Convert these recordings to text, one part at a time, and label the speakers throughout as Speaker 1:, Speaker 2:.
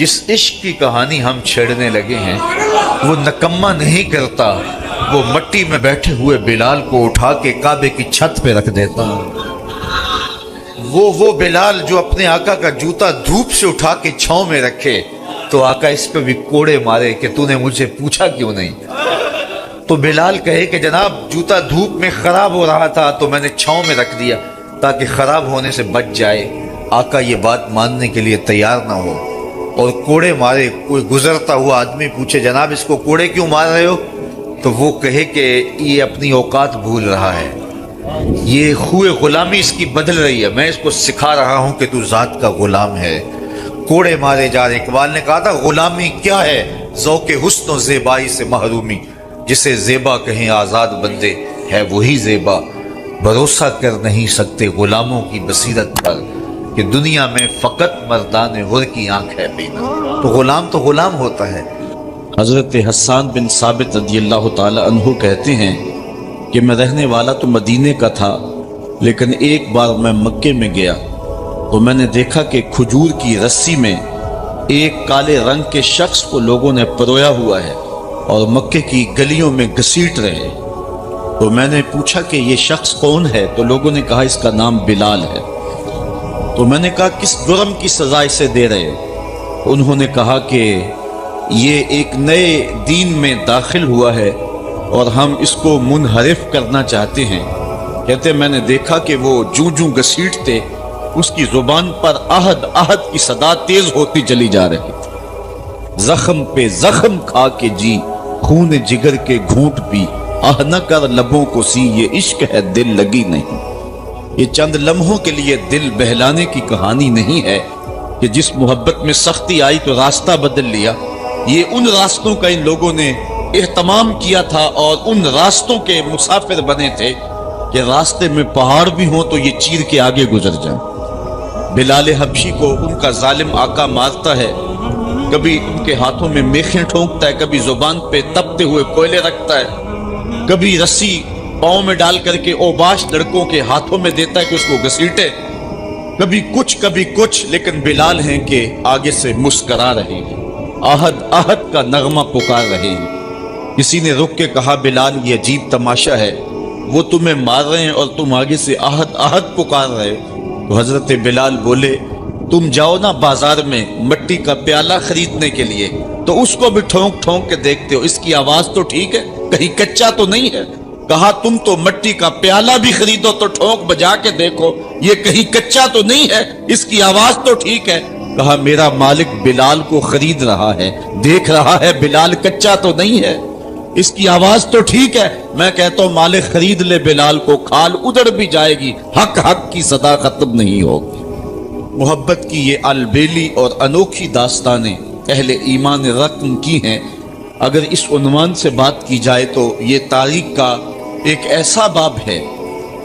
Speaker 1: جس عشق کی کہانی ہم چھیڑنے لگے ہیں وہ نکما نہیں کرتا، وہ مٹی میں بیٹھے ہوئے بلال کو اٹھا کے کعبے کی چھت پہ رکھ دیتا۔ وہ بلال جو اپنے آقا کا جوتا دھوپ سے اٹھا کے چھاؤں میں رکھے تو آقا اس پہ بھی کوڑے مارے کہ تو نے مجھے پوچھا کیوں نہیں۔ تو بلال کہے کہ جناب جوتا دھوپ میں خراب ہو رہا تھا تو میں نے چھاؤں میں رکھ دیا تاکہ خراب ہونے سے بچ جائے۔ آقا یہ بات ماننے کے لیے تیار نہ ہو اور کوڑے مارے۔ کوئی گزرتا ہوا آدمی پوچھے جناب اس کو کوڑے کیوں مار رہے ہو، تو وہ کہے کہ یہ اپنی اوقات بھول رہا ہے، یہ خوئے غلامی اس کی بدل رہی ہے، میں اس کو سکھا رہا ہوں کہ تو ذات کا غلام ہے۔ کوڑے مارے جا رہے۔ اقبال نے کہا تھا غلامی کیا ہے، ذوق حسن و زیبائی سے محرومی، جسے زیبا کہیں آزاد بندے ہے وہی زیبا، بھروسہ کر نہیں سکتے غلاموں کی بصیرت پر کہ دنیا میں فقط مردان غر کی آنکھ ہے بینا۔ تو غلام ہوتا ہے۔
Speaker 2: حضرت حسان بن ثابت رضی اللہ تعالی عنہ کہتے ہیں کہ میں رہنے والا تو مدینے کا تھا، لیکن ایک بار میں مکے میں گیا تو میں نے دیکھا کہ کھجور کی رسی میں ایک کالے رنگ کے شخص کو لوگوں نے پرویا ہوا ہے اور مکے کی گلیوں میں گھسیٹ رہے۔ تو میں نے پوچھا کہ یہ شخص کون ہے، تو لوگوں نے کہا اس کا نام بلال ہے۔ تو میں نے کہا کس جرم کی سزا اسے دے رہے ہو؟ انہوں نے کہا کہ یہ ایک نئے دین میں داخل ہوا ہے اور ہم اس کو منحرف کرنا چاہتے ہیں۔ کہتے میں نے دیکھا کہ وہ جوں گھسیٹتے اس کی زبان پر عہد عہد کی صدا تیز ہوتی چلی جا رہی تھی۔ زخم پہ زخم کھا کے جی، خون جگر کے گھونٹ پی، آہ نہ کر لبوں کو سی، یہ عشق ہے دل لگی نہیں۔ یہ چند لمحوں کے لیے دل بہلانے کی کہانی نہیں ہے کہ جس محبت میں سختی آئی تو راستہ بدل لیا۔ یہ ان راستوں کا ان لوگوں نے اہتمام کیا تھا اور ان راستوں کے مسافر بنے تھے کہ راستے میں پہاڑ بھی ہوں تو یہ چیر کے آگے گزر جائیں۔ بلال حبشی کو ان کا ظالم آقا مارتا ہے، کبھی ان کے ہاتھوں میں میخیں ٹھونکتا ہے، کبھی زبان پہ تپتے ہوئے کوئلے رکھتا ہے، کبھی رسی پاؤں میں ڈال کر کے اوباش لڑکوں کے ہاتھوں میں دیتا ہے کہ اس کو گھسیٹے، کبھی کچھ، لیکن بلال ہیں کہ آگے سے مسکرا رہے ہیں، عہد عہد کا نغمہ پکار رہے ہیں۔ کسی نے رک کے کہا بلال یہ عجیب تماشا ہے، وہ تمہیں مار رہے ہیں اور تم آگے سے عہد عہد پکار رہے ہو۔ تو حضرت بلال بولے تم جاؤ نا بازار میں مٹی کا پیالہ خریدنے کے لیے تو اس کو بھی ٹھونک ٹھونک کے دیکھتے ہو، اس کی آواز تو ٹھیک ہے، کہیں کچا تو نہیں ہے۔ کہا تم تو مٹی کا پیالہ بھی خریدو تو ٹھونک بجا کے دیکھو، یہ کہیں کچا تو نہیں ہے، اس کی آواز تو ٹھیک ہے۔ کہا میرا مالک بلال کو خرید رہا ہے، دیکھ رہا ہے بلال کچا تو نہیں ہے، اس کی آواز تو ٹھیک ہے۔ میں کہتا ہوں مالک خرید لے بلال کو، کھال ادھر بھی جائے گی، حق کی صدا ختم نہیں ہوگی۔ محبت کی یہ البیلی اور انوکھی داستانیں اہل ایمان رقم کی ہیں۔ اگر اس عنوان سے بات کی جائے تو یہ تاریخ کا ایک ایسا باب ہے۔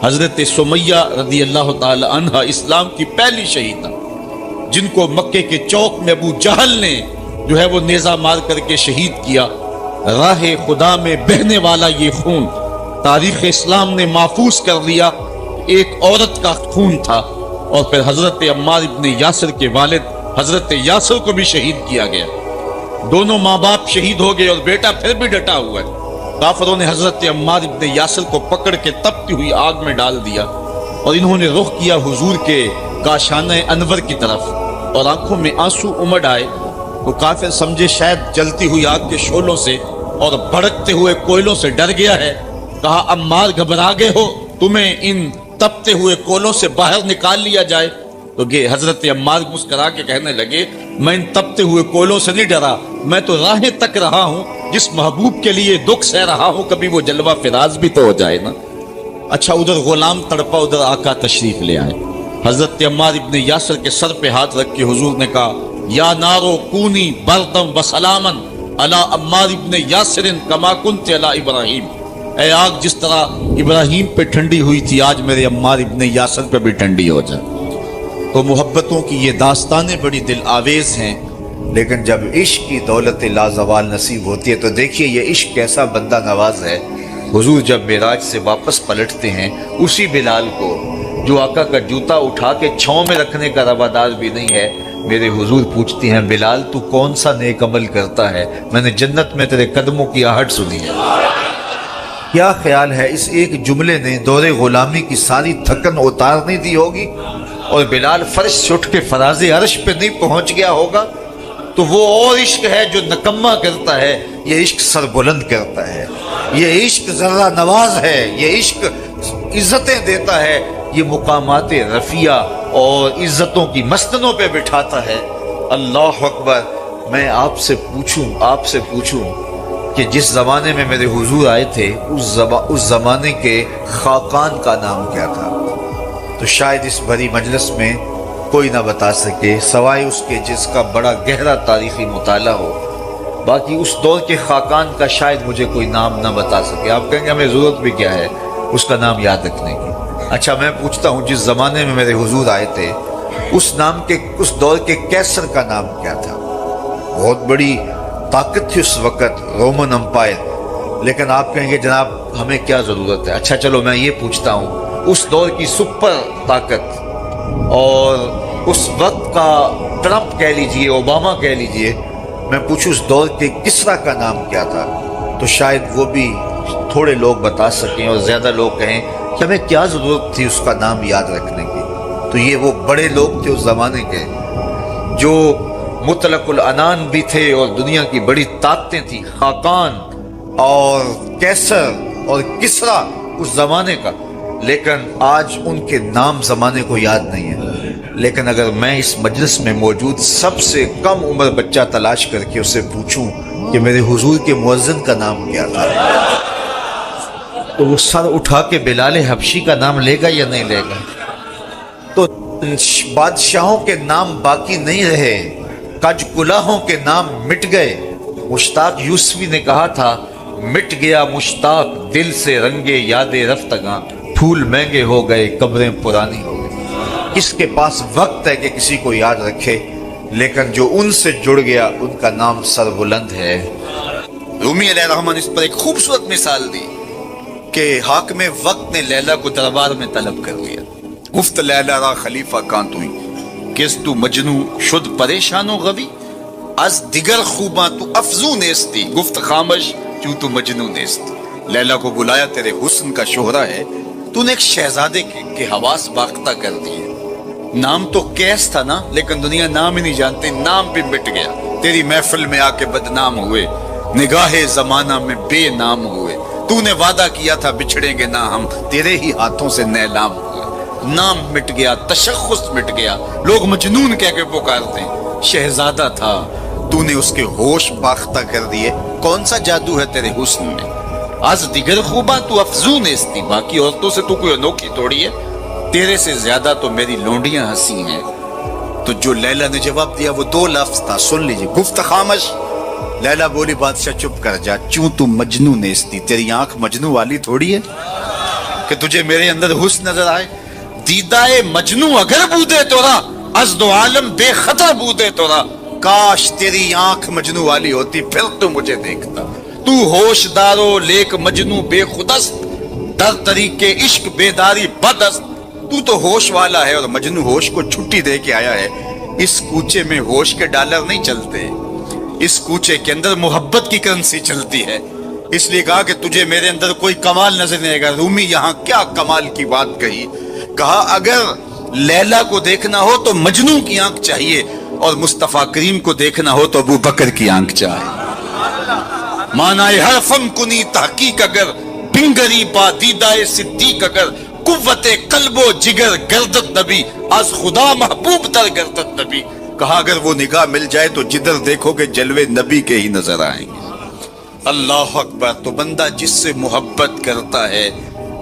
Speaker 2: حضرت سمیہ رضی اللہ تعالی عنہ اسلام کی پہلی شہیدہ، جن کو مکے کے چوک میں ابو جہل نے جو ہے وہ نیزہ مار کر کے شہید کیا۔ راہ خدا میں بہنے والا یہ خون تاریخ اسلام نے محفوظ کر لیا، ایک عورت کا خون تھا۔ اور پھر حضرت عمار ابن یاسر کے والد حضرت یاسر کو بھی شہید کیا گیا، دونوں ماں باپ شہید ہو گئے اور بیٹا پھر بھی ڈٹا ہوا ہے۔ کافروں نے حضرت عمار ابن یاسر کو پکڑ کے تپتی ہوئی آگ میں ڈال دیا اور انہوں نے رخ کیا حضور کے کاشانہ انور کی طرف اور آنکھوں میں آنسو امڑ آئے۔ تو کافر سمجھے شاید جلتی ہوئی آگ کے شعلوں سے اور بھڑکتے ہوئے کوئلوں سے ڈر گیا ہے۔ کہا عمار گھبرا گئے ہو، تمہیں ان تپتے ہوئے کولوں سے باہر نکال لیا جائے؟ تو حضرت عمار مسکرا کے کہنے لگے میں ان تپتے ہوئے کولوں سے نہیں ڈرا، میں تو راہیں تک رہا ہوں، جس محبوب کے لیے دکھ سہ رہا ہوں کبھی وہ جلوہ فراز بھی تو ہو جائے نا۔ اچھا ادھر غلام تڑپا، ادھر آقا تشریف لے آئے۔ حضرت عمار ابن یاسر کے سر پہ ہاتھ رکھ کے حضور نے کہا یا نارو کونی بردم و سلامن علی عمار ابن یاسر کما کنت علی ابراہیم، اے آگ جس طرح ابراہیم پہ ٹھنڈی ہوئی تھی آج میرے عمار ابن یاسر پہ بھی ٹھنڈی ہو جائے۔ تو محبتوں کی یہ داستانیں بڑی دل آویز ہیں، لیکن جب عشق کی دولت لازوال نصیب ہوتی ہے تو دیکھیے یہ عشق کیسا بندہ نواز ہے۔ حضور جب معراج سے واپس پلٹتے ہیں، اسی بلال کو جو آقا کا جوتا اٹھا کے چھاؤں میں رکھنے کا روادار بھی نہیں ہے،
Speaker 1: میرے حضور پوچھتی ہیں بلال تو کون سا نیک عمل کرتا ہے، میں نے جنت میں تیرے قدموں کی آہٹ سنی ہے۔ کیا خیال ہے اس ایک جملے نے دور غلامی کی ساری تھکن اتار نہیں دی ہوگی، اور بلال فرش سے اٹھ کے فراز عرش پہ نہیں پہنچ گیا ہوگا؟ تو وہ اور عشق ہے جو نکما کرتا ہے، یہ عشق سر بلند کرتا ہے، یہ عشق ذرہ نواز ہے، یہ عشق عزتیں دیتا ہے، یہ مقامات رفیع اور عزتوں کی مسندوں پہ بٹھاتا ہے۔ اللہ اکبر۔ میں آپ سے پوچھوں کہ جس زمانے میں میرے حضور آئے تھے اس زمانے کے خاقان کا نام کیا تھا؟ تو شاید اس بھری مجلس میں کوئی نہ بتا سکے سوائے اس کے جس کا بڑا گہرا تاریخی مطالعہ ہو۔ باقی اس دور کے خاقان کا شاید مجھے کوئی نام نہ بتا سکے۔ آپ کہیں گے ہمیں ضرورت بھی کیا ہے اس کا نام یاد رکھنے کی؟ اچھا میں پوچھتا ہوں جس زمانے میں میرے حضور آئے تھے اس دور کے کیسر کا نام کیا تھا؟ بہت بڑی طاقت تھی اس وقت، رومن امپائر، لیکن آپ کہیں گے جناب ہمیں کیا ضرورت ہے؟ اچھا چلو میں یہ پوچھتا ہوں اس دور کی سپر طاقت اور اس وقت کا ٹرمپ کہہ لیجئے، اوباما کہہ لیجئے، میں پوچھوں اس دور کے کسرا کا نام کیا تھا؟ تو شاید وہ بھی تھوڑے لوگ بتا سکیں اور زیادہ لوگ کہیں کہ ہمیں کیا ضرورت تھی اس کا نام یاد رکھنے کی۔ تو یہ وہ بڑے لوگ تھے اس زمانے کے جو مطلق العنان بھی تھے اور دنیا کی بڑی طاقتیں تھیں، خاقان اور کیسر اور کسرا اس زمانے کا، لیکن آج ان کے نام زمانے کو یاد نہیں ہے۔ لیکن اگر میں اس مجلس میں موجود سب سے کم عمر بچہ تلاش کر کے اسے پوچھوں کہ میرے حضور کے مؤذن کا نام کیا تھا، تو وہ سر اٹھا کے بلال حبشی کا نام لے گا یا نہیں لے گا؟ تو بادشاہوں کے نام باقی نہیں رہے، کج کلاہوں کے نام مٹ گئے۔ مشتاق یوسفی نے کہا تھا مٹ گیا مشتاق دل سے رنگے یاد رفتگاں، پھول مہنگے ہو گئے قبریں پرانی ہو گئی۔ کس کے پاس وقت ہے کہ کسی کو یاد رکھے، لیکن جو ان سے جڑ گیا ان کا نام سر بلند ہے۔ رومی علیہ الرحمن اس پر ایک خوبصورت مثال دی کہ حاکم وقت نے لیلا کو دربار میں طلب کر لیا۔ گفت لیلا را خلیفہ کان توئی کس تو مجنو شد پریشان و غبی، از دیگر خوباں تو افزوں نیستی، گفت خامش چوں تو مجنو نیستی۔ لیلا کو بلایا، تیرے حسن کا شہرہ ہے، تو نے ایک شہزادے کے حواس باختہ کر دیے۔ نام تو کیس تھا نا، لیکن دنیا نام ہی نہیں جانتے، نام بھی مٹ گیا۔ تیری محفل میں آ کے بدنام ہوئے، نگاہ زمانہ میں بے نام ہوئے۔ تو نے وعدہ کیا تھا بچھڑیں گے نہ ہم، تیرے ہی ہاتھوں سے نیلام ہوئے۔ نام مٹ گیا، تشخص مٹ گیا، لوگ مجنون کہہ کے پکارتے ہیں۔ شہزادہ تھا، تو نے اس کے ہوش باختہ کر دیے۔ کون سا جادو ہے تیرے حسن میں؟ آج دیگر خوباں تو افزون نیستی، باقی عورتوں سے تو کوئی انوکھی توڑی ہے، تیرے سے زیادہ تو میری لونڈیاں ہنسی ہیں۔ تو جو لیلا نے جواب دیا وہ دو لفظ تھا، سن لیجیے۔ گفت خامش، لیلا بولی بادشاہ چپ کر جا، چوں تو مجنو نیستی، تیری آنکھ مجنو والی تھوڑی ہے کہ تجھے میرے اندر حسن نظر آئے۔ دیدائے مجنو اگر بودے تورا، از دو عالم بے خطر بودے تورا، کاش تیری آنکھ مجنو والی ہوتی پھر تو مجھے دیکھتا۔ تو ہوش دارو لیک مجنو بے خودست، در طریقے عشق بیداری بدست۔ تو ہوش والا ہے اور مجنو ہوش کو چھٹی دے کے آیا ہے۔ اس کوچے میں ہوش کے ڈالر نہیں چلتے، اس کوچے کے اندر محبت کی کرنسی چلتی ہے۔ اس لیے کہا کہ تجھے میرے اندر کوئی کمال نظر نہیں آئے گا۔ رومی یہاں کیا کمال کی بات کہی، کہا اگر لیلا کو دیکھنا ہو تو مجنو کی آنکھ چاہیے، اور مصطفیٰ کریم کو دیکھنا ہو تو ابو بکر کی آنکھ چاہیے۔ معنی حرفم کنی تحقیق اگر، بنگری با دیدائے صدیق اگر، قوت قلب و جگر گردت نبی، از خدا محبوب تر گردت نبی۔ کہا اگر وہ نگاہ مل جائے تو جدھر دیکھو گے جلوے نبی کے ہی نظر آئیں گے۔ اللہ اکبر۔ تو بندہ جس سے محبت کرتا ہے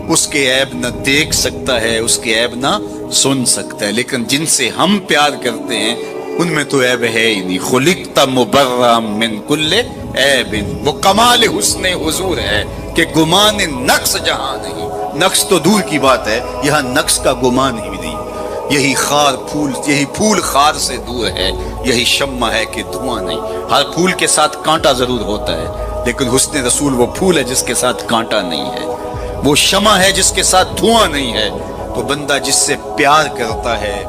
Speaker 1: اس کے عیب نہ دیکھ سکتا ہے، اس کے عیب نہ سن سکتا ہے، لیکن جن سے ہم پیار کرتے ہیں ان میں تو عیب ہے ہی نہیں۔ خلقت مبرم من کل عیب، وہ کمال حسن حضور ہے کہ گمان نقص جہاں نہیں۔ نقص تو دور کی بات ہے، یہاں نقص کا گمان ہی نہیں۔ یہی پھول خار سے دور ہے، یہی شمع ہے کہ دھواں نہیں۔ ہر پھول کے ساتھ کانٹا ضرور ہوتا ہے، لیکن حسن رسول وہ پھول ہے جس کے ساتھ کانٹا نہیں ہے، وہ شمع ہے جس کے ساتھ دھواں نہیں ہے۔ تو بندہ جس سے پیار کرتا ہے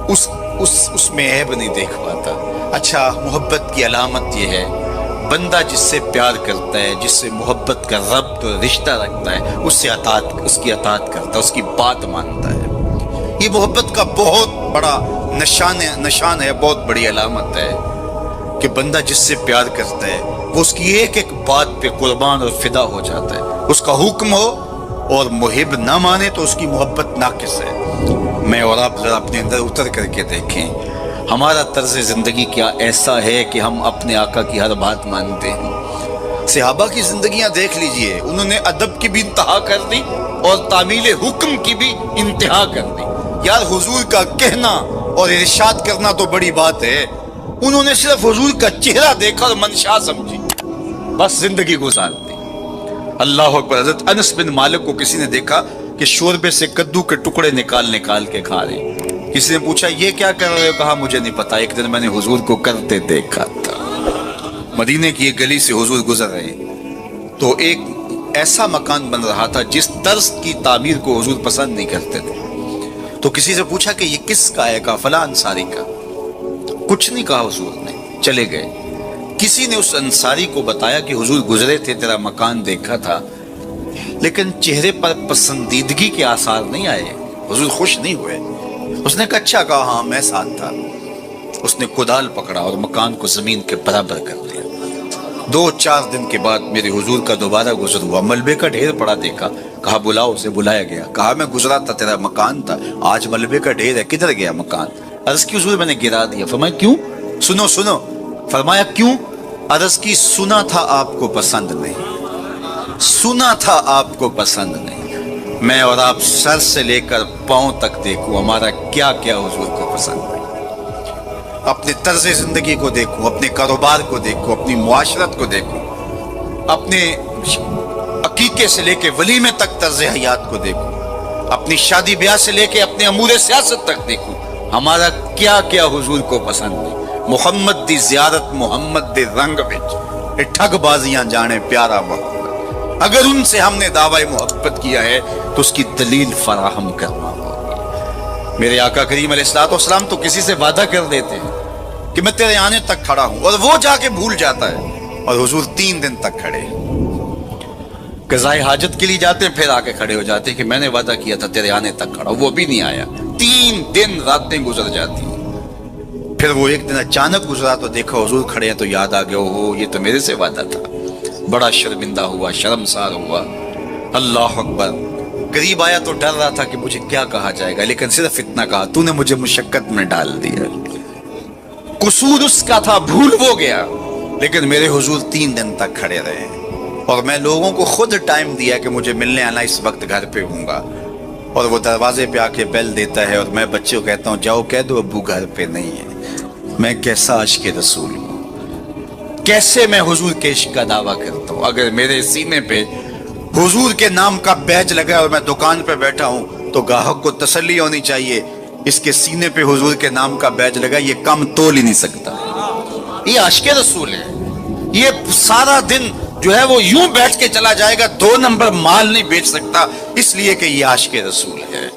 Speaker 1: اس اس میں عیب نہیں دیکھ پاتا۔ اچھا، محبت کی علامت یہ ہے بندہ جس سے پیار کرتا ہے، جس سے محبت کا ربط اور رشتہ رکھتا ہے، اس کی اطاعت کرتا ہے، اس کی بات مانتا ہے۔ یہ محبت کا بہت بڑا نشان ہے، بہت بڑی علامت ہے کہ بندہ جس سے پیار کرتا ہے وہ اس کی ایک ایک بات پہ قربان اور فدا ہو جاتا ہے۔ اس کا حکم ہو اور محب نہ مانے تو اس کی محبت ناقص ہے۔ میں اور آپ ذرا اپنے اندر اتر کر کے دیکھیں، ہمارا طرز زندگی کیا ایسا ہے کہ ہم اپنے آقا کی ہر بات مانتے ہیں؟ صحابہ کی زندگیاں دیکھ لیجئے، انہوں نے ادب کی بھی انتہا کر دی اور تعمیل حکم کی بھی انتہا کر دی۔ یار حضور کا کہنا اور ارشاد کرنا تو بڑی بات ہے، انہوں نے صرف حضور کا چہرہ دیکھا اور منشا سمجھی، بس زندگی گزار دی۔ اللہ اکبر۔ حضرت انس بن مالک کو کسی نے دیکھا کہ شوربے سے کدو کے ٹکڑے نکال کے کھا رہے ہیں۔ کسی نے پوچھا یہ کیا کر رہے ہو؟ کہا مجھے نہیں پتا، ایک دن میں نے حضور کو کرتے دیکھا تھا۔ مدینے کی ایک گلی سے حضور گزر رہے تو ایک ایسا مکان بن رہا تھا جس طرز کی تعمیر کو حضور پسند نہیں کرتے تھے۔ تو کسی سے پوچھا کہ یہ کس کا ہے؟ کہا فلاں انصاری کا۔ کچھ نہیں کہا حضور نے، چلے گئے۔ کسی نے اس انصاری کو بتایا کہ حضور گزرے تھے، تیرا مکان دیکھا تھا، لیکن چہرے پر پسندیدگی کے آثار نہیں آئے، حضور خوش نہیں ہوئے۔ اس نے کہا اچھا، کہا ہاں میں ساتھ تھا۔ اس نے کدال پکڑا اور مکان کو زمین کے برابر کر دیا۔ 2-4 دن کے بعد میرے حضور کا دوبارہ گزر ہوا، ملبے کا ڈھیر پڑا دیکھا، کہا بلاؤ، اسے بلایا گیا۔ کہا میں گزرا تھا، تیرا مکان تھا، آج ملبے کا ڈھیر ہے، کدھر گیا مکان؟ عرض کی حضور میں نے گرا دیا۔ فرمایا کیوں؟ سنو۔ فرمایا کیوں؟ عرض کی سنا تھا آپ کو پسند نہیں، سنا تھا آپ کو پسند نہیں۔ میں اور آپ سر سے لے کر پاؤں تک دیکھوں ہمارا کیا کیا حضور کو پسند ہے۔ اپنے طرز زندگی کو دیکھوں، اپنے کاروبار کو دیکھوں، اپنی معاشرت کو دیکھوں، اپنے عقیقے سے لے کے ولیمے تک طرز حیات کو دیکھوں، اپنی شادی بیاہ سے لے کے اپنے امور سیاست تک دیکھوں، ہمارا کیا کیا حضور کو پسند ہے۔ محمد دی زیارت محمد دے رنگ وچ اے ٹھگ بازیاں جانے پیارا محمد۔ اگر ان سے ہم نے دعوی محبت کیا ہے تو اس کی دلیل فراہم کرنا ہوگی۔ میرے آقا کریم علیہ الصلوۃ والسلام تو کسی سے وعدہ کر دیتے ہیں کہ میں تیرے آنے تک کھڑا ہوں، اور وہ جا کے بھول جاتا ہے، اور حضور 3 دن تک کھڑے۔ قضائے حاجت کے لیے جاتے ہیں، پھر آ کے کھڑے ہو جاتے ہیں کہ میں نے وعدہ کیا تھا تیرے آنے تک کھڑا ہوں، وہ بھی نہیں آیا۔ 3 دن راتیں گزر جاتی ہیں۔ پھر وہ ایک دن اچانک گزرا تو دیکھا حضور کھڑے ہیں، تو یاد آ گیا ہو یہ تو میرے سے وعدہ تھا۔ بڑا شرمندہ ہوا، شرمسار ہوا۔ اللہ اکبر۔ قریب آیا تو ڈر رہا تھا کہ مجھے کیا کہا جائے گا، لیکن صرف اتنا کہا تو نے مجھے مشقت میں ڈال دیا۔ قصور اس کا تھا، بھول وہ گیا، لیکن میرے حضور 3 دن تک کھڑے رہے۔ اور میں لوگوں کو خود ٹائم دیا کہ مجھے ملنے آنا، اس وقت گھر پہ ہوں گا، اور وہ دروازے پہ آ کے بیل دیتا ہے، اور میں بچے کو کہتا ہوں جاؤ کہہ دو ابو گھر پہ نہیں ہے۔ میں کیسا عشق رسول ہوں، کیسے میں حضور کے عشق کا دعویٰ کرتا ہوں۔ اگر میرے سینے پہ حضور کے نام کا بیج لگا اور میں دکان پہ بیٹھا ہوں تو گاہک کو تسلی ہونی چاہیے، اس کے سینے پہ حضور کے نام کا بیج لگا، یہ کم تول ہی نہیں سکتا۔ یہ عشق رسول ہے۔ یہ سارا دن جو ہے وہ یوں بیٹھ کے چلا جائے گا، 2 نمبر مال نہیں بیچ سکتا، اس لیے کہ یہ عشق رسول ہے۔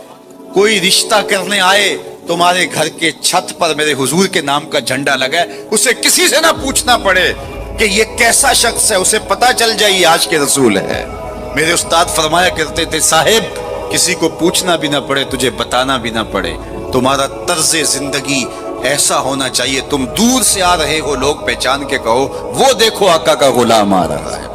Speaker 1: کوئی رشتہ کرنے آئے تمہارے گھر کے چھت پر میرے حضور کے نام کا جھنڈا لگا ہے، اسے کسی سے نہ پوچھنا پڑے کہ یہ کیسا شخص ہے، اسے پتا چل جائے یہ عاشق رسول ہے۔ میرے استاد فرمایا کرتے تھے صاحب کسی کو پوچھنا بھی نہ پڑے، تجھے بتانا بھی نہ پڑے، تمہارا طرز زندگی ایسا ہونا چاہیے، تم دور سے آ رہے ہو لوگ پہچان کے کہو وہ دیکھو آقا کا غلام آ رہا ہے۔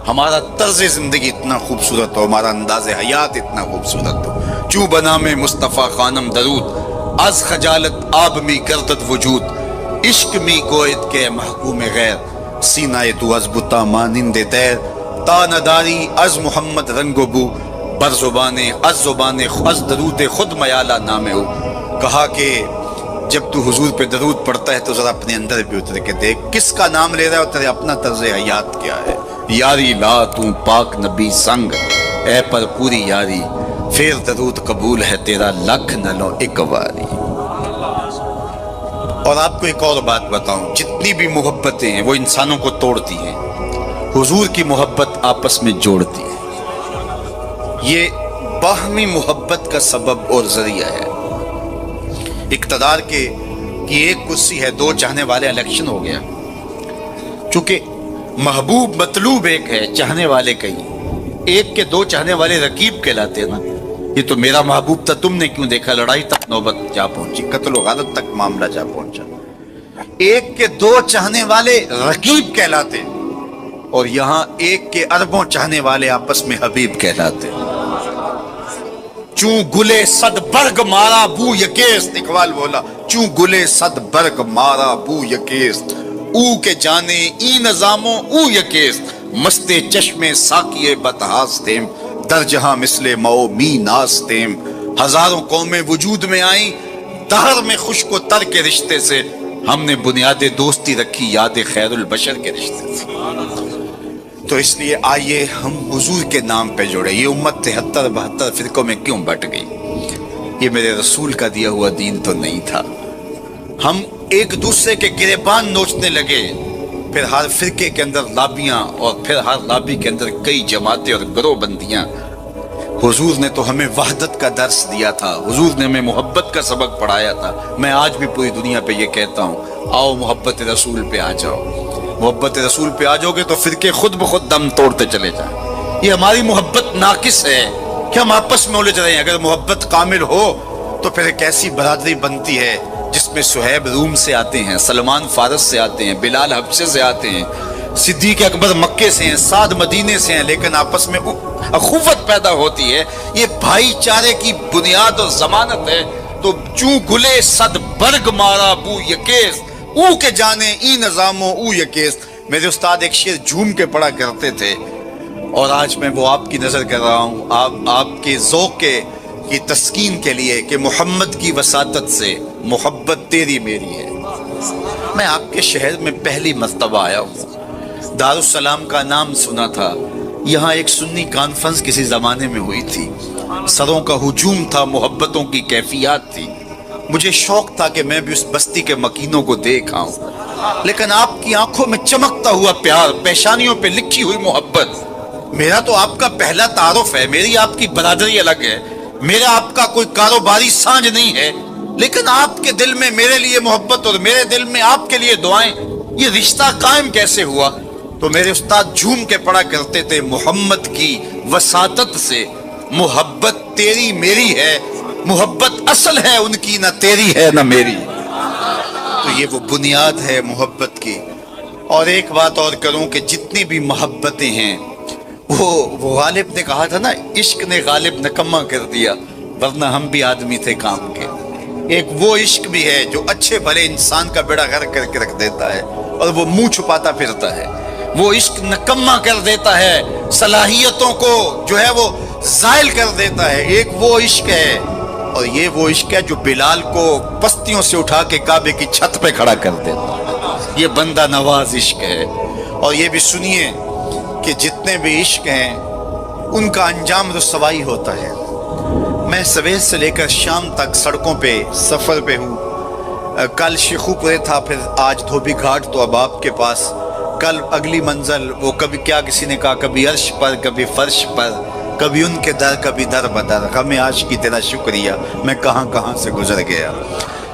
Speaker 1: ہمارا طرز زندگی اتنا خوبصورت ہو، ہمارا انداز حیات اتنا خوبصورت ہو، چوں بنا میں مصطفیٰ خانم درود، از خجالت آب می گردد وجود، عشق می گوید کے محکوم غیر، سینہ تو از بتا مانند دیر، تا نداری از محمد رنگ و بو، بر زبانے از درود خود میالہ نامے ہو۔ کہا کہ جب تو حضور پہ درود پڑھتا ہے تو ذرا اپنے اندر بھی اتر کے دیکھ کس کا نام لے رہا ہے اور تیرے اپنا طرز حیات کیا ہے۔ یاری لا تو پاک نبی سنگ، اے پر پوری یاری، پھر درود قبول ہے تیرا لکھ نہ لو ایک واری۔ اور آپ کو ایک اور بات بتاؤں، جتنی بھی محبتیں ہیں وہ انسانوں کو توڑتی ہیں، حضور کی محبت آپس میں جوڑتی ہے۔ یہ باہمی محبت کا سبب اور ذریعہ ہے۔ اقتدار کے کہ ایک کرسی ہے، دو چاہنے والے، الیکشن ہو گیا. چونکہ محبوب مطلوب ایک ہے، چاہنے والے کئی. ایک کے دو چاہنے والے رقیب کہلاتے ہیں نا. یہ تو میرا محبوب تھا، تم نے کیوں دیکھا، لڑائی تک نوبت جا پہنچی، قتل و غارت تک معاملہ جا پہنچا. ایک کے دو چاہنے والے رقیب کہلاتے ہیں، اور یہاں ایک کے اربوں چاہنے والے آپس میں حبیب کہلاتے ہیں. چوں گلے صد برگ مارا بو یکیس، اقبال بولا چوں گلے صد برگ مارا بو یکیس، او کے جانے ای نظاموں او یکیس، مستے چشمے ساکیے بتہاس تیم، در جہاں مثل مو می ناس تیم. ہزاروں قومیں وجود میں آئیں، دہر میں خشک و تر کے رشتے سے، ہم نے بنیاد دوستی رکھی یاد خیر البشر کے رشتے سے. تو اس لیے آئیے ہم حضور کے نام پہ جڑے. یہ امت 73-72 فرقوں میں کیوں بٹ گئی؟ یہ میرے رسول کا دیا ہوا دین تو نہیں تھا. ہم ایک دوسرے کے گریبان نوچنے لگے، پھر ہر فرقے کے اندر لابیاں، اور پھر ہر لابی کے اندر کئی جماعتیں اور گروہ بندیاں. حضور نے تو ہمیں وحدت کا درس دیا تھا، حضور نے ہمیں محبت کا سبق پڑھایا تھا. میں آج بھی پوری دنیا پہ یہ کہتا ہوں، آؤ محبت رسول پہ آ جاؤ. محبت رسول پہ آ جاؤ گے تو فرقے خود بخود دم توڑتے چلے جائیں. یہ ہماری محبت ناقص ہے کہ ہم آپس میں الجھ رہے ہیں. اگر محبت کامل ہو تو پھر ایک ایسی برادری بنتی ہے جس میں صہیب روم سے آتے ہیں، سلمان فارس سے آتے ہیں، بلال حبشے سے آتے ہیں، صدیق اکبر مکے سے ہیں، سعد مدینے سے ہیں، لیکن آپس میں اخوت پیدا ہوتی ہے. یہ بھائی چارے کی بنیاد اور ضمانت ہے. تو چوں گلے صد برگ مارا بو یکیس، او کے جانے ای نظاموں او یکیس. میرے استاد ایک شعر جھوم کے پڑھا کرتے تھے، اور آج میں وہ آپ کی نظر کر رہا ہوں، آپ کے ذوق کی تسکین کے لیے، کہ محمد کی وساطت سے محبت تیری میری ہے. میں آپ کے شہر میں پہلی مرتبہ آیا ہوں. دارالسلام کا نام سنا تھا. یہاں ایک سنی کانفرنس کسی زمانے میں ہوئی تھی. سروں کا ہجوم تھا، محبتوں کی کیفیات تھی. مجھے شوق تھا کہ میں بھی اس بستی کے مکینوں کو دیکھ آؤں، لیکن آپ کی آنکھوں میں چمکتا ہوا پیار، پیشانیوں پہ لکھی ہوئی محبت. میرا تو آپ کا پہلا تعارف ہے، میری آپ کی برادری الگ ہے، میرا آپ کا کوئی کاروباری سانج نہیں ہے، لیکن آپ کے دل میں میرے لیے محبت اور میرے دل میں آپ کے لیے دعائیں. یہ رشتہ قائم کیسے ہوا؟ تو میرے استاد جھوم کے پڑھا کرتے تھے، محمد کی وساطت سے محبت تیری میری ہے، محبت اصل ہے ان کی، نہ تیری ہے نہ میری. تو یہ وہ بنیاد ہے محبت کی. اور ایک بات اور کروں کہ جتنی بھی محبتیں ہیں، وہ غالب نے کہا تھا نا، عشق نے غالب نکما کر دیا، ورنہ ہم بھی آدمی تھے کام کے. ایک وہ عشق بھی ہے جو اچھے بھلے انسان کا بیڑا غرق کر کے رکھ دیتا ہے، اور وہ منہ چھپاتا پھرتا ہے. وہ عشق نکما کر دیتا ہے، صلاحیتوں کو جو ہے وہ زائل کر دیتا ہے. ایک وہ عشق ہے، اور یہ وہ عشق ہے جو بلال کو پستیوں سے اٹھا کے کعبے کی چھت پہ کھڑا کر دیتا ہے. یہ بندہ نواز عشق ہے. اور یہ بھی سنیے کہ جتنے بھی عشق ہیں ان کا انجام رسوائی ہوتا ہے. میں سویر سے لے کر شام تک سڑکوں پہ سفر پہ ہوں. کل شیخو پورے تھا، پھر آج دھوبی گھاٹ، تو اب آپ کے پاس. کل اگلی منزل، وہ کبھی کیا کسی نے کہا، کبھی عرش پر، کبھی فرش پر، کبھی ان کے در، کبھی در بدر. غم عاشقی تیرا شکریہ، میں کہاں کہاں سے گزر گیا.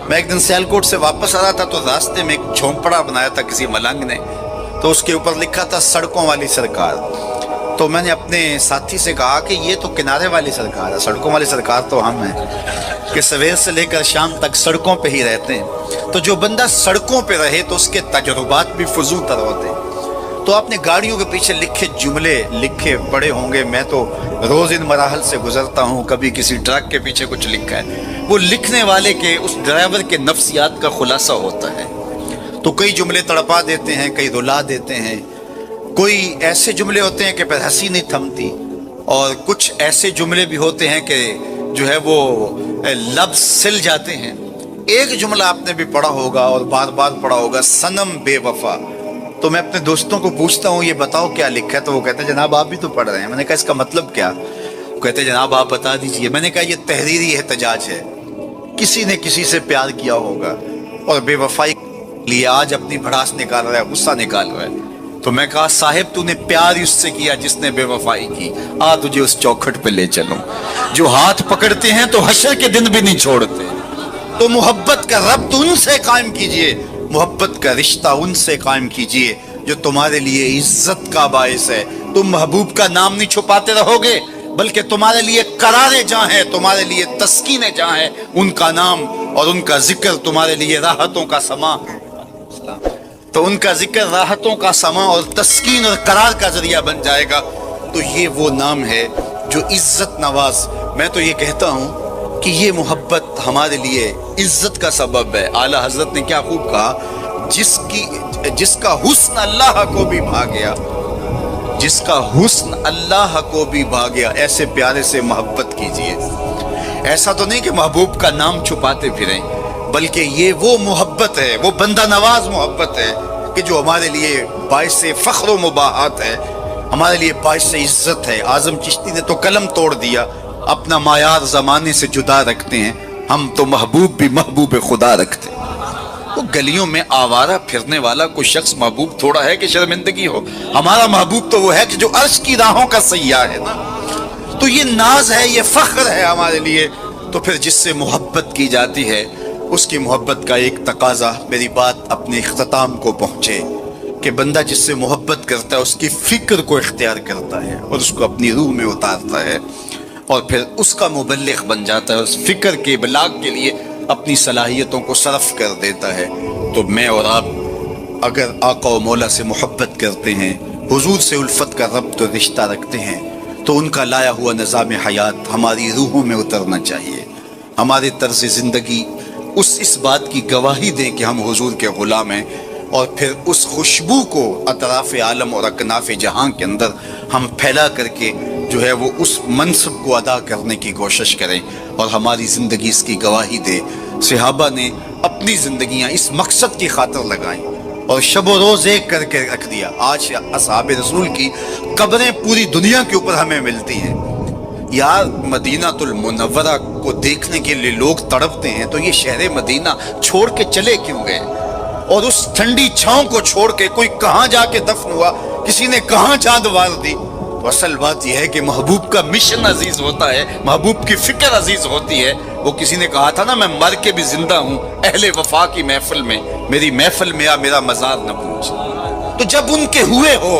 Speaker 1: میں ایک دن سیالکوٹ سے واپس آ رہا تھا، تو راستے میں ایک جھونپڑا بنایا تھا کسی ملنگ نے، تو اس کے اوپر لکھا تھا سڑکوں والی سرکار. تو میں نے اپنے ساتھی سے کہا کہ یہ تو کنارے والی سرکار ہے، سڑکوں والی سرکار تو ہم ہیں کہ سویر سے لے کر شام تک سڑکوں پہ ہی رہتے ہیں. تو جو بندہ سڑکوں پہ رہے تو اس کے تجربات بھی فضول تر ہوتے ہیں. تو آپ نے گاڑیوں کے پیچھے لکھے جملے لکھے پڑے ہوں گے، میں تو روز ان مراحل سے گزرتا ہوں. کبھی کسی ٹرک کے پیچھے کچھ لکھا ہے، وہ لکھنے والے کے، اس ڈرائیور کے نفسیات کا خلاصہ ہوتا ہے. تو کئی جملے تڑپا دیتے ہیں، کئی رلا دیتے ہیں. کوئی ایسے جملے ہوتے ہیں کہ پھر ہنسی نہیں تھمتی، اور کچھ ایسے جملے بھی ہوتے ہیں کہ جو ہے وہ لفظ سل جاتے ہیں. ایک جملہ آپ نے بھی پڑھا ہوگا اور بار بار پڑھا ہوگا، صنم بے وفا. تو میں اپنے دوستوں کو پوچھتا ہوں یہ بتاؤ کیا لکھا ہے، تو وہ کہتے ہیں جناب آپ بھی تو پڑھ رہے ہیں. میں نے کہا اس کا مطلب کیا؟ کہتے ہیں جناب آپ بتا دیجئے. میں نے کہا یہ تحریری احتجاج ہے، کسی نے کسی سے پیار کیا ہوگا اور بے وفائی لیے آج اپنی بھڑاس نکال رہا ہے، غصہ نکال رہا ہے. تو میں کہا صاحب تو نے پیار اس سے کیا جس نے بے وفائی کی، آ تجھے اس چوکھٹ پہ لے چلوں. جو ہاتھ پکڑتے ہیں تو حشر کے دن بھی نہیں چھوڑتے.
Speaker 3: تو محبت کا ربط ان سے قائم کیجئے، محبت کا رشتہ ان سے قائم کیجئے جو تمہارے لیے عزت کا باعث ہے۔ تم محبوب کا نام نہیں چھپاتے رہو گے، بلکہ تمہارے لیے قرار جہاں ہے، تمہارے لیے تسکین جہاں ہے، ان کا نام اور ان کا ذکر تمہارے لیے راحتوں کا سما، تو ان کا ذکر راحتوں کا سما اور تسکین اور قرار کا ذریعہ بن جائے گا۔ تو یہ وہ نام ہے جو عزت نواز۔ میں تو یہ کہتا ہوں کہ یہ محبت ہمارے لیے عزت کا سبب ہے۔ اعلیٰ حضرت نے کیا خوب کہا، جس کا حسن اللہ کو بھی بھا گیا، جس کا حسن اللہ کو بھی بھا گیا، ایسے پیارے سے محبت کیجئے۔ ایسا تو نہیں کہ محبوب کا نام چھپاتے پھریں، بلکہ یہ وہ محبت ہے، وہ بندہ نواز محبت ہے کہ جو ہمارے لیے باعث فخر و مباحات ہے، ہمارے لیے باعث عزت ہے۔ اعظم چشتی نے تو قلم توڑ دیا، اپنا معیار زمانے سے جدا رکھتے ہیں، ہم تو محبوب بھی محبوب خدا رکھتے ہیں۔ وہ گلیوں میں آوارہ پھرنے والا کوئی شخص محبوب تھوڑا ہے کہ شرمندگی ہو؟ ہمارا محبوب تو وہ ہے کہ جو عرش کی راہوں کا سیاح ہے نا۔ تو یہ ناز ہے، یہ فخر ہے ہمارے لیے۔ تو پھر جس سے محبت کی جاتی ہے، اس کی محبت کا ایک تقاضا، میری بات اپنے اختتام کو پہنچے، کہ بندہ جس سے محبت کرتا ہے اس کی فکر کو اختیار کرتا ہے اور اس کو اپنی روح میں اتارتا ہے، اور پھر اس کا مبلغ بن جاتا ہے، اس فکر کے ابلاغ کے لیے اپنی صلاحیتوں کو صرف کر دیتا ہے۔ تو میں اور آپ اگر آقا و مولا سے محبت کرتے ہیں، حضور سے الفت کا ربط و رشتہ رکھتے ہیں، تو ان کا لایا ہوا نظام حیات ہماری روحوں میں اترنا چاہیے۔ ہمارے طرز زندگی اس بات کی گواہی دیں کہ ہم حضور کے غلام ہیں، اور پھر اس خوشبو کو اطراف عالم اور اکناف جہاں کے اندر ہم پھیلا کر کے جو ہے وہ اس منصب کو ادا کرنے کی کوشش کریں، اور ہماری زندگی اس کی گواہی دے۔ صحابہ نے اپنی زندگیاں اس مقصد کی خاطر لگائیں اور شب و روز ایک کر کے رکھ دیا۔ آج اصحاب رسول کی قبریں پوری دنیا کے اوپر ہمیں ملتی ہیں۔ یار مدینہ المنورہ کو دیکھنے کے لیے لوگ تڑپتے ہیں، تو یہ شہر مدینہ چھوڑ کے چلے کیوں گئے؟ اور اس ٹھنڈی چھاؤں کو چھوڑ کے کوئی کہاں جا کے دفن ہوا، کسی نے کہاں چاند وار دی؟ تو اصل بات یہ ہے کہ محبوب کا مشن عزیز ہوتا ہے، محبوب کی فکر عزیز ہوتی ہے۔ وہ کسی نے کہا تھا نا، میں مر کے بھی زندہ ہوں اہل وفا کی محفل میں، میری محفل میں آ میرا مزار نہ پوچھ۔ تو جب ان کے ہوئے ہو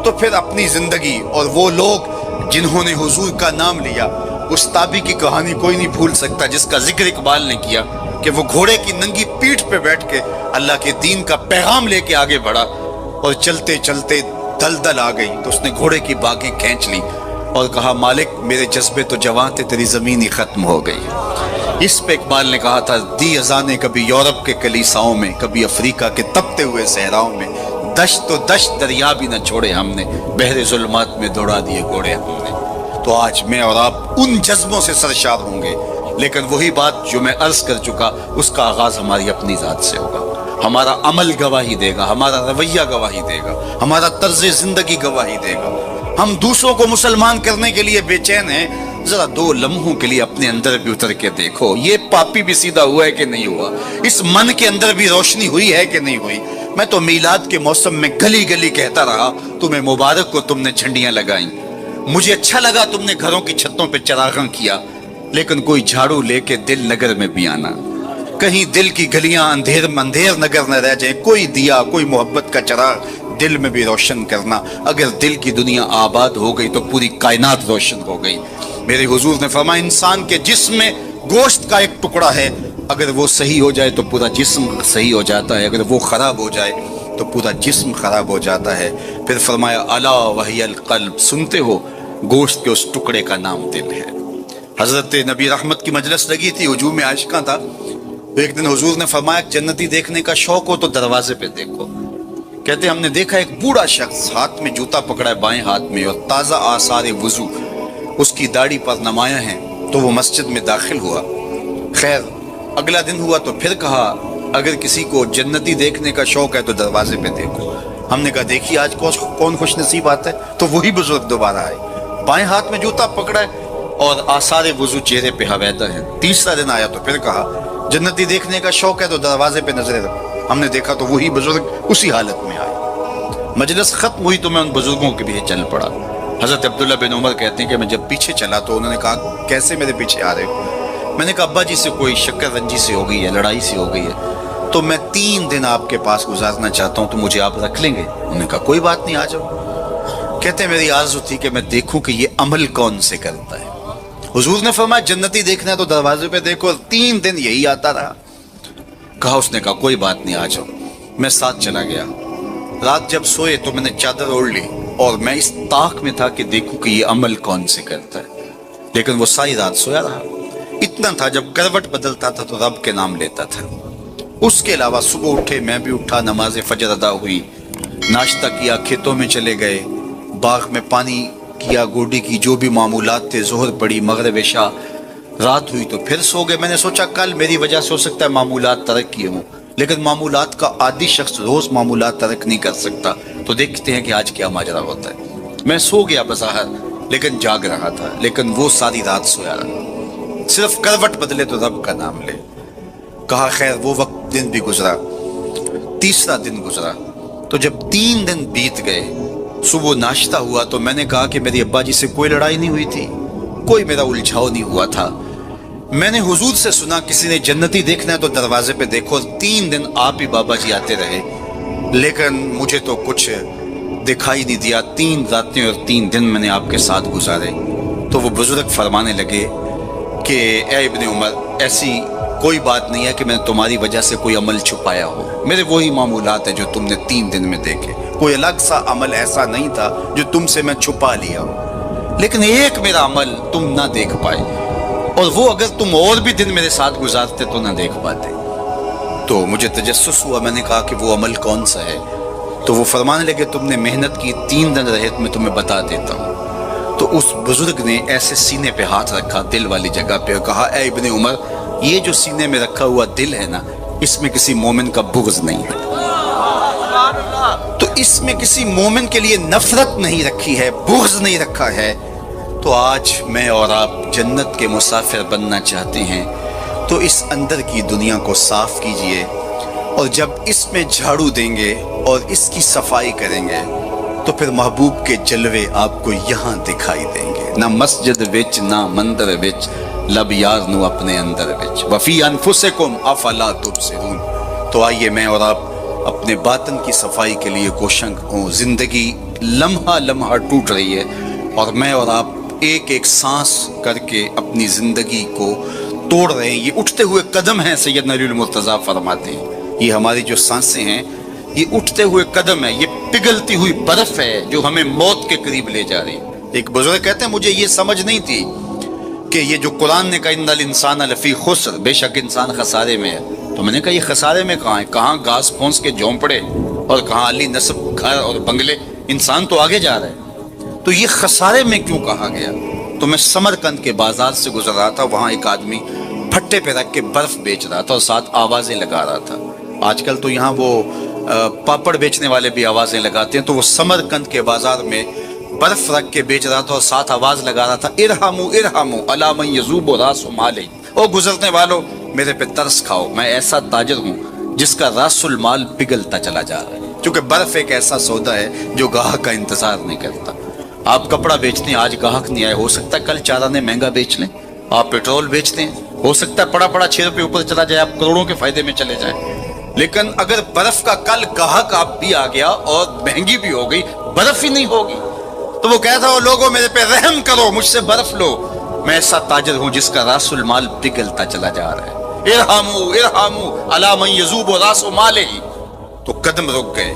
Speaker 3: تو پھر اپنی زندگی، اور وہ لوگ جنہوں نے حضور کا نام لیا، اس تابی کی کہانی کوئی نہیں بھول سکتا جس کا ذکر اقبال نے کیا، کہ وہ گھوڑے کی ننگی پیٹھ پہ بیٹھ کے اللہ کے دین کا پیغام لے کے آگے بڑھا، اور چلتے چلتے دلدل آ گئی تو اس نے گھوڑے کی باگیں کھینچ لی اور کہا، مالک میرے جذبے تو جواں تھے، تیری زمین ہی ختم ہو گئی۔ اس پہ اقبال نے کہا تھا، دی اذانیں کبھی یورپ کے کلیساؤں میں، کبھی افریقہ کے تپتے ہوئے صحراؤں میں، دشت و دشت دریا بھی نہ چھوڑے ہم نے، بحر ظلمات میں دوڑا دیے گھوڑے ہم نے۔ تو آج میں اور آپ ان جذبوں سے سرشار ہوں گے، لیکن وہی بات جو میں عرض کر چکا، اس کا آغاز ہماری اپنی ذات سے ہوگا۔ ہمارا عمل گواہی دے گا، ہمارا رویہ گواہی دے گا، ہمارا طرز زندگی گواہی دے گا۔ ہم دوسروں کو مسلمان کرنے کے لیے بے چین ہیں، ذرا 2 لمحوں کے لیے اپنے اندر بھی اتر کے دیکھو، یہ پاپی بھی سیدھا ہوا ہے کہ نہیں ہوا، اس من کے اندر بھی روشنی ہوئی ہے کہ نہیں ہوئی۔ میں تو میلاد کے موسم میں گلی گلی کہتا رہا، تمہیں مبارک کو تم نے جھنڈیاں لگائیں، مجھے اچھا لگا تم نے گھروں کی چھتوں پہ چراغاں کیا، لیکن کوئی جھاڑو لے کے دل نگر میں بھی آنا، کہیں دل کی گلیاں اندھیر نگر نہ رہ جائیں، کوئی دیا، کوئی محبت کا چراغ دل میں بھی روشن کرنا۔ اگر دل کی دنیا آباد ہو گئی تو پوری کائنات روشن ہو گئی۔ میرے حضور نے فرمایا، انسان کے جسم میں گوشت کا ایک ٹکڑا ہے، اگر وہ صحیح ہو جائے تو پورا جسم صحیح ہو جاتا ہے، اگر وہ خراب ہو جائے تو پورا جسم خراب ہو جاتا ہے۔ پھر فرمایا، الا وہی القلب، سنتے ہو گوشت کے اس ٹکڑے کا نام دل ہے۔ حضرت نبی رحمت کی مجلس لگی تھی، ہجوم عاشقاں تھا، ایک دن حضور نے فرمایا، جنتی دیکھنے کا شوق ہو تو دروازے پہ دیکھو۔ کہتے ہم نے دیکھا ایک بوڑھا شخص ہاتھ میں جوتا پکڑا ہے بائیں ہاتھ میں، اور تازہ آثار وضو اس کی داڑھی پر نمایاں ہیں، تو وہ مسجد میں داخل ہوا۔ خیر اگلا دن ہوا تو پھر کہا، اگر کسی کو جنتی دیکھنے کا شوق ہے تو دروازے پہ دیکھو۔ ہم نے کہا دیکھیے آج کون خوش نصیب آتا ہے، تو وہی بزرگ دوبارہ آئے، بائیں ہاتھ میں جوتا پکڑا ہے اور آثار وضو چہرے پہ حویدہ ہے۔ تیسرا دن آیا تو پھر کہا، جنتی دیکھنے کا شوق ہے تو دروازے پہ نظریں رکھو۔ ہم نے دیکھا تو وہی بزرگ اسی حالت میں آئے۔ مجلس ختم ہوئی تو میں ان بزرگوں کے پیچھے چل پڑا۔ حضرت عبداللہ بن عمر کہتے ہیں کہ میں جب پیچھے چلا تو انہوں نے کہا، کیسے میرے پیچھے آ رہے ہو؟ میں نے کہا ابا جی سے کوئی شکر رنجی سی ہو گئی ہے, لڑائی سی ہو گئی ہے, تو میں 3 دن آپ کے پاس گزارنا چاہتا ہوں, تو مجھے آپ رکھ لیں گے؟ انہوں نے کہا کوئی بات نہیں, آ جاؤ. کہتے ہیں میری آرزو تھی کہ میں دیکھوں کہ یہ عمل کون سے کرتا ہے. حضور نے فرمایا جنتی دیکھنا ہے تو دروازے پہ دیکھو, اور 3 دن یہی آتا رہا. کہا, اس نے کہا کوئی بات نہیں, آ جاؤ. میں ساتھ چلا گیا. رات جب سوئے تو میں نے چادر اوڑھ لی, اور میں اس طاق میں تھا کہ دیکھوں کہ یہ عمل کون سے کرتا ہے. لیکن وہ ساری رات سویا رہا. اتنا تھا جب کروٹ بدلتا تھا تو رب کے نام لیتا تھا. اس کے علاوہ صبح اٹھے, میں بھی اٹھا, نماز فجر ادا ہوئی, ناشتہ کیا, کھیتوں میں چلے گئے, باغ میں پانی کیا, گوڈی کی جو بھی معمولات تھے, ظہر پڑی, مغرب عشاء, رات ہوئی تو پھر سو گئے. میں نے سوچا کل میری وجہ سے ہو سکتا ہے معمولات ترک کیے ہوں, لیکن معمولات کا عادی شخص روز معمولات ترک نہیں کر سکتا. تو دیکھتے ہیں کہ آج کیا ماجرا ہوتا ہے. میں سو گیا بظاہر, لیکن جاگ رہا تھا. لیکن وہ ساری رات سویا رہا, صرف کروٹ بدلے تو رب کا نام لے. کہا خیر وہ وقت دن بھی گزرا. تیسرا دن گزرا تو جب 3 دن بیت گئے, صبح ناشتہ ہوا تو میں نے کہا کہ میری ابا جی سے کوئی لڑائی نہیں ہوئی تھی, کوئی میرا الجھاؤ نہیں ہوا تھا. میں نے حضور سے سنا کسی نے جنتی دیکھنا ہے تو دروازے پہ دیکھو. 3 دن آپ ہی بابا جی آتے رہے, لیکن مجھے تو کچھ دکھائی نہیں دیا. 3 راتیں اور 3 دن میں نے آپ کے ساتھ گزارے. تو وہ بزرگ فرمانے لگے کہ اے ابن عمر, ایسی کوئی بات نہیں ہے کہ میں نے تمہاری وجہ سے کوئی عمل چھپایا ہو. میرے وہی معمولات ہیں جو تم نے 3 دن میں دیکھے. کوئی الگ سا عمل ایسا نہیں تھا جو تم سے میں چھپا لیا ہوں. لیکن ایک میرا عمل تم نہ دیکھ پائے, اور وہ اگر تم اور بھی دن میرے ساتھ گزارتے تو نہ دیکھ پاتے. تو مجھے تجسس ہوا. میں نے کہا کہ وہ عمل کون سا ہے؟ تو وہ فرمانے لگے تم نے محنت کی, 3 دن رہے, میں تمہیں بتا دیتا ہوں. تو اس بزرگ نے ایسے سینے پہ ہاتھ رکھا, دل والی جگہ پہ, اور کہا اے ابن عمر, یہ جو سینے میں رکھا ہوا دل ہے نا, اس میں کسی مومن کا بغض نہیں ہے. تو اس میں کسی مومن کے لیے نفرت نہیں رکھی ہے, بغض نہیں رکھا ہے. تو آج میں اور آپ جنت کے مسافر بننا چاہتے ہیں تو اس اندر کی دنیا کو صاف کیجئے, اور جب اس میں جھاڑو دیں گے اور اس کی صفائی کریں گے تو پھر محبوب کے جلوے آپ کو یہاں دکھائی دیں گے. نہ مسجد وچ نہ مندر وچ, لب یار نو اپنے اندر وچ, وفی انفسکم افلا تبصرون. تو آئیے میں اور آپ اپنے باطن کی صفائی کے لیے کوشاں ہوں. زندگی لمحہ لمحہ ٹوٹ رہی ہے, اور میں اور آپ ایک ایک سانس کر کے اپنی زندگی کو توڑ رہے ہیں. یہ اٹھتے ہوئے قدم ہیں, سیدنا علی المرتضیٰ فرماتے ہیں. یہ ہماری جو سانسیں ہیں یہ اٹھتے ہوئے قدم ہے, یہ پگھلتی ہوئی برف ہے جو ہمیں موت کے قریب لے جا رہی ہے. ایک بزرگ کہتے ہیں مجھے یہ سمجھ نہیں تھی کہ یہ جو قرآن نے کہا ان الانسان لفی خسر, بے شک انسان خسارے میں ہے. تو میں نے کہا یہ خسارے میں کہاں ہے؟ کہاں گھاس پھونس کے جھونپڑے اور کہاں علی نصب گھر اور بنگلے, انسان تو آگے جا رہا ہے. تو یہ خسارے میں کیوں کہا گیا؟ تو میں سمرقند کے بازار سے گزر رہا تھا, وہاں ایک آدمی پھٹے پہ رکھ کے برف بیچ رہا تھا اور ساتھ آوازیں لگا رہا تھا. آج کل تو یہاں وہ پاپڑ بیچنے والے بھی آوازیں لگاتے ہیں. تو وہ سمرقند کے بازار میں برف رکھ کے بیچ رہا تھا اور ساتھ آواز لگا رہا تھا, ارحمو ارحمو علی من یذوب راس مال, او گزرنے والوں میرے پہ ترس کھاؤ, میں ایسا تاجر ہوں جس کا راس المال پگھلتا چلا جا رہا ہے. کیونکہ برف ایک ایسا سودا ہے جو گاہک کا انتظار نہیں کرتا. آپ کپڑا بیچتے ہیں, آج گاہک نہیں آئے, ہو سکتا ہے کل چارہ نے مہنگا بیچ لیں. آپ پیٹرول بیچتے ہیں, ہو سکتا ہے پڑا پڑا 6 روپے اوپر چلا جائے, آپ کروڑوں کے فائدے میں چلے جائیں. لیکن اگر برف کا کل گاہک آپ بھی آ گیا اور مہنگی بھی ہو گئی, برف ہی نہیں ہوگی. تو وہ کہتا ہے لوگوں میرے پہ رحم کرو, مجھ سے برف لو, میں ایسا تاجر ہوں جس کا راس المال پگھلتا چلا جا رہا ہے. ارحمو ارحمو علی من یذوب راس مالہ. تو قدم رک گئے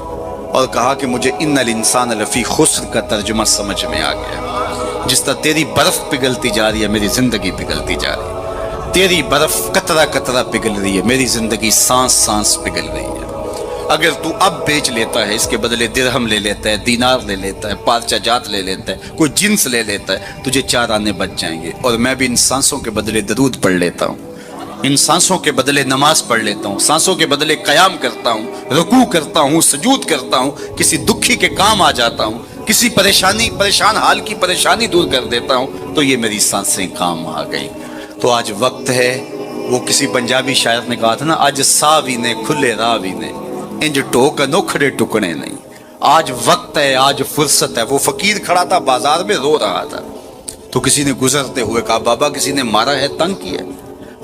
Speaker 3: اور کہا کہ مجھے ان الانسان لفی خسر کا ترجمہ سمجھ میں آ گیا. جس طرح تیری برف پگھلتی جا رہی ہے میری زندگی پگھلتی جا رہی ہے, تیری برف قطرہ قطرہ پگھل رہی ہے, میری زندگی سانس سانس پگھل رہی ہے. اگر تو اب بیچ لیتا ہے, اس کے بدلے درہم لے لیتا ہے, دینار لے لیتا ہے, پارچہ جات لے لیتا ہے, کوئی جنس لے لیتا ہے, تجھے 4 آنے بچ جائیں گے. اور میں بھی ان سانسوں کے بدلے درود پڑھ لیتا ہوں, ان سانسوں کے بدلے نماز پڑھ لیتا ہوں, سانسوں کے بدلے قیام کرتا ہوں, رکوع کرتا ہوں, سجود کرتا ہوں, کسی دکھی کے کام آ جاتا ہوں, کسی پریشان حال کی پریشانی دور کر دیتا ہوں. تو یہ میری سانسیں کام آ گئی. تو آج وقت ہے, وہ کسی پنجابی شاعر نے کہا تھا نا, آج سا بھی نے کھلے راہ بھی نے انج ٹوک نوکھڑے ٹکڑے نہیں. آج وقت ہے, آج فرصت ہے. وہ فقیر کھڑا تھا بازار میں رو رہا تھا, تو کسی نے گزرتے ہوئے کہا بابا کسی نے مارا ہے, تنگ کیا ہے؟